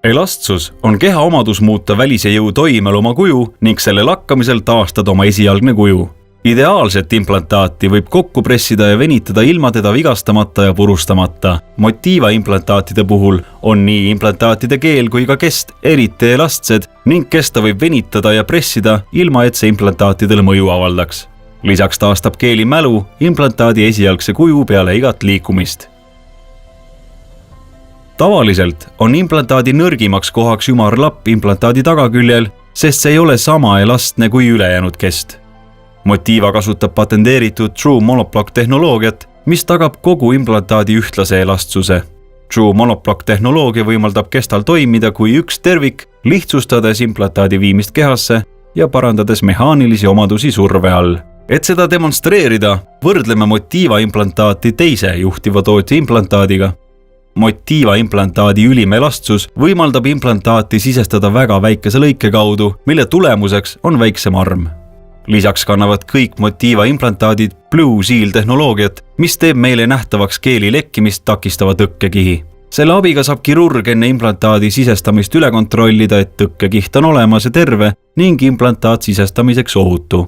Elastsus on keha omadus muuta välise jõu toimel oma kuju ning selle lakkamisel taastada oma esialgne kuju. Ideaalset implantaati võib kokku pressida ja venitada ilma teda vigastamata ja purustamata. Motiva implantaatide puhul on nii implantaatide keel kui ka kest eriti elastsed ning kesta võib venitada ja pressida ilma et see implantaatidele mõju avaldaks. Lisaks taastab keeli mälu implantaadi esialgse kuju peale igat liikumist. Tavaliselt on implantaadi nõrgimaks kohaks ümarlapp implantaadi tagaküljel, sest see ei ole sama elastne kui ülejäänud kest. Motiva kasutab patenteeritud True Monoblock tehnoloogiat, mis tagab kogu implantaadi ühtlase elastsuse. True Monoblock tehnoloogia võimaldab kestal toimida kui üks tervik, lihtsustades implantaadi viimist kehasse ja parandades mehaanilisi omadusi surve all. Et seda demonstreerida, võrdleme Motiva implantaati teise juhtiva tootja implantaadiga. Motiva implantaadi ülim elastsus võimaldab implantaati sisestada väga väikese lõike kaudu, mille tulemuseks on väiksem arm. Lisaks kannavad kõik Motiva implantaadid Blue Seal tehnoloogiat, mis teeb meile nähtavaks keeli lekkimist takistava tõkkekihi. Selle abiga saab kirurg enne implantaadi sisestamist üle kontrollida, et tõkkekiht on olemas ja terve ning implantaat sisestamiseks ohutu.